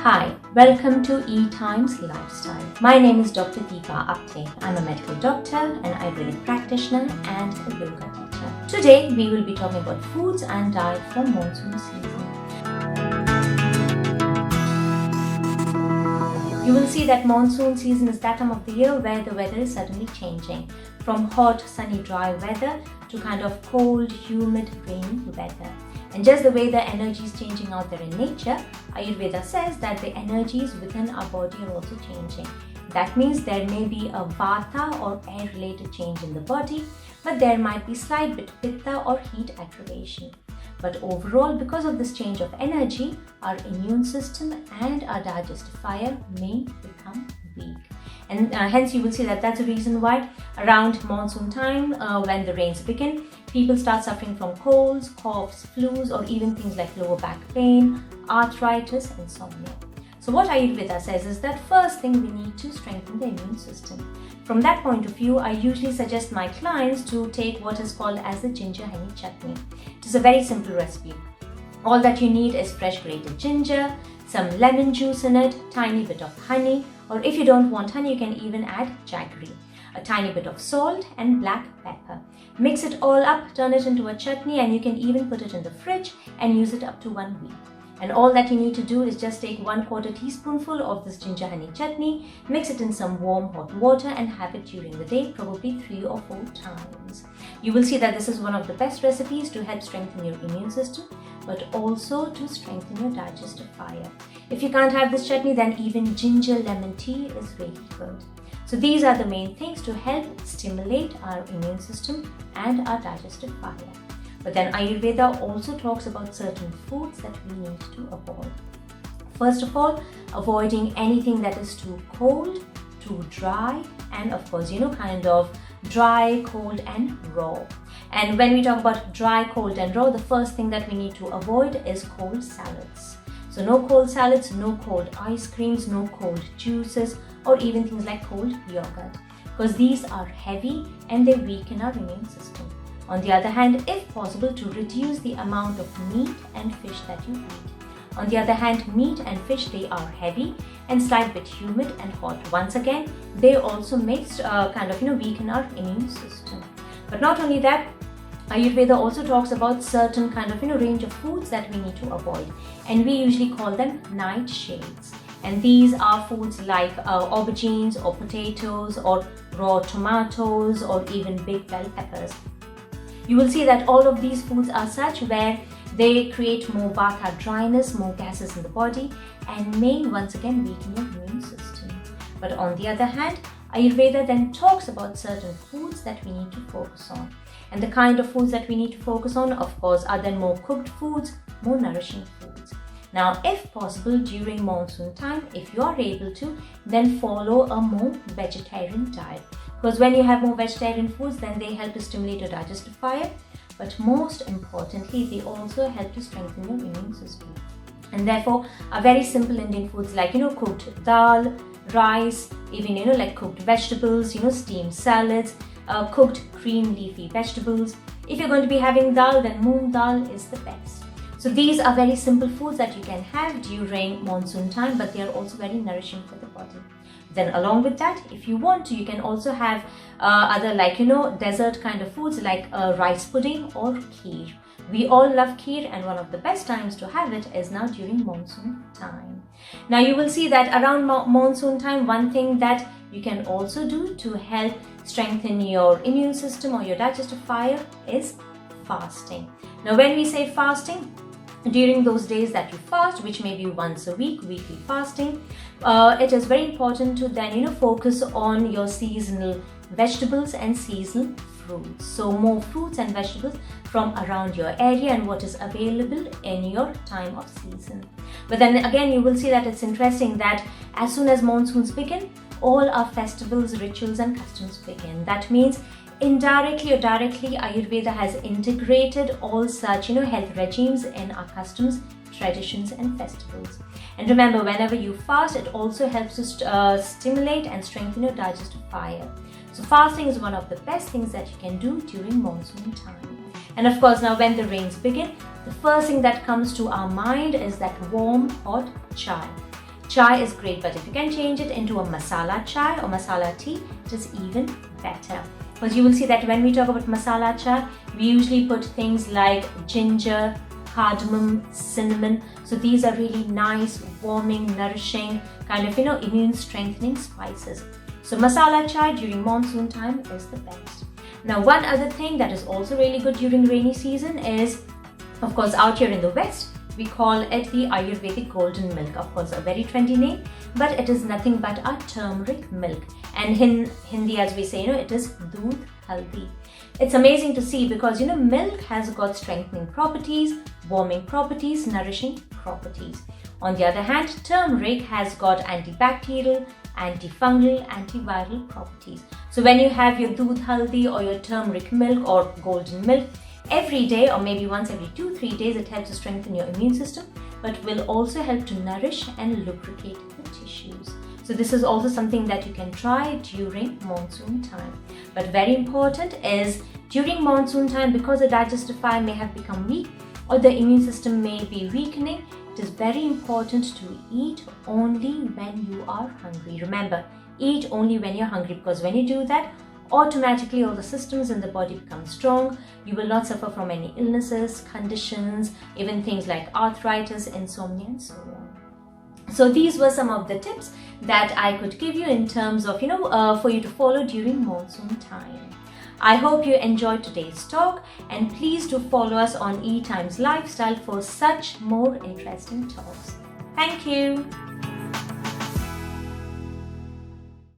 Hi, welcome to E-Times Lifestyle. My name is Dr. Deepa Apte. I'm a medical doctor, an Ayurvedic practitioner and a yoga teacher. Today we will be talking about foods and diet for monsoon season. You will see that monsoon season is that time of the year where the weather is suddenly changing from hot, sunny, dry weather to kind of cold, humid, rainy weather. And just the way the energy is changing out there in nature, Ayurveda says that the energies within our body are also changing. That means there may be a vata or air related change in the body, but there might be slight bit pitta or heat aggravation. But overall, because of this change of energy, our immune system and our digestive fire may become weak. And hence you will see that that's the reason why around monsoon time, when the rains begin, people start suffering from colds, coughs, flus, or even things like lower back pain, arthritis, insomnia. So what Ayurveda says is that first thing we need to strengthen the immune system. From that point of view, I usually suggest my clients to take what is called as the ginger honey chutney. It is a very simple recipe. All that you need is fresh grated ginger, some lemon juice in it, tiny bit of honey, or if you don't want honey, you can even add jaggery, a tiny bit of salt and black pepper. Mix it all up, turn it into a chutney, and you can even put it in the fridge and use it up to 1 week. And all that you need to do is just take 1/4 teaspoonful of this ginger honey chutney, mix it in some warm hot water and have it during the day, probably 3 or 4 times. You will see that this is one of the best recipes to help strengthen your immune system, but also to strengthen your digestive fire. If you can't have this chutney, then even ginger lemon tea is really good. So these are the main things to help stimulate our immune system and our digestive fire. But then Ayurveda also talks about certain foods that we need to avoid. First of all, avoiding anything that is too cold, too dry, and of course, kind of dry, cold, and raw. And when we talk about dry, cold, and raw, the first thing that we need to avoid is cold salads. So no cold salads, no cold ice creams, no cold juices, or even things like cold yogurt, because these are heavy and they weaken our immune system. On the other hand, if possible, to reduce the amount of meat and fish that you eat. On the other hand, meat and fish, they are heavy and slight bit humid and hot. Once again, they also may weaken our immune system. But not only that, Ayurveda also talks about certain range of foods that we need to avoid, and we usually call them nightshades. And these are foods like aubergines or potatoes or raw tomatoes or even big bell peppers. You will see that all of these foods are such where they create more vata dryness, more gases in the body, and may once again weaken your immune system. But on the other hand, Ayurveda then talks about certain foods that we need to focus on. And the kind of foods that we need to focus on, of course, are then more cooked foods, more nourishing foods. Now, if possible, during monsoon time, if you are able to, then follow a more vegetarian diet. Because when you have more vegetarian foods, then they help to stimulate your digestive fire. But most importantly, they also help to strengthen your immune system. And therefore, are very simple Indian foods like, cooked dal, rice, even, like cooked vegetables, steamed salads, cooked green leafy vegetables. If you're going to be having dal, then moong dal is the best. So these are very simple foods that you can have during monsoon time, but they are also very nourishing for the body. Then along with that, if you want to, you can also have other dessert kind of foods like rice pudding or kheer. We all love kheer, and one of the best times to have it is now during monsoon time. Now you will see that around monsoon time, one thing that you can also do to help strengthen your immune system or your digestive fire is fasting. Now when we say fasting, during those days that you fast, which may be once a week, weekly fasting, it is very important to then focus on your seasonal vegetables and seasonal fruits. So more fruits and vegetables from around your area and what is available in your time of season. But then again, you will see that it's interesting that as soon as monsoons begin, all our festivals, rituals and customs begin. That means indirectly or directly, Ayurveda has integrated all such health regimes in our customs, traditions and festivals. And remember, whenever you fast, it also helps to stimulate and strengthen your digestive fire. So fasting is one of the best things that you can do during monsoon time. And of course, now when the rains begin, the first thing that comes to our mind is that warm hot chai. Chai is great, but if you can change it into a masala chai or masala tea, it is even better. Because you will see that when we talk about masala chai, we usually put things like ginger, cardamom, cinnamon. So these are really nice, warming, nourishing, kind of, immune strengthening spices. So masala chai during monsoon time is the best. Now, one other thing that is also really good during rainy season is, of course, out here in the West, we call it the Ayurvedic golden milk. Of course, a very trendy name, but it is nothing but a turmeric milk. And in Hindi, as we say, it is doodh haldi. It's amazing to see because, milk has got strengthening properties, warming properties, nourishing properties. On the other hand, turmeric has got antibacterial, antifungal, antiviral properties. So when you have your doodh haldi or your turmeric milk or golden milk, every day or maybe once every 2-3 days, it helps to strengthen your immune system, but will also help to nourish and lubricate the tissues. So this is also something that you can try during monsoon time. But very important is during monsoon time, because the digestive file may have become weak or the immune system may be weakening, it is very important to eat only when you are hungry. Remember, eat only when you're hungry, because when you do that, automatically all the systems in the body become strong. You will not suffer from any illnesses, conditions, even things like arthritis, insomnia, and so on. So these were some of the tips that I could give you in terms of, for you to follow during monsoon time. I hope you enjoyed today's talk, and please do follow us on E Times Lifestyle for such more interesting talks. Thank you.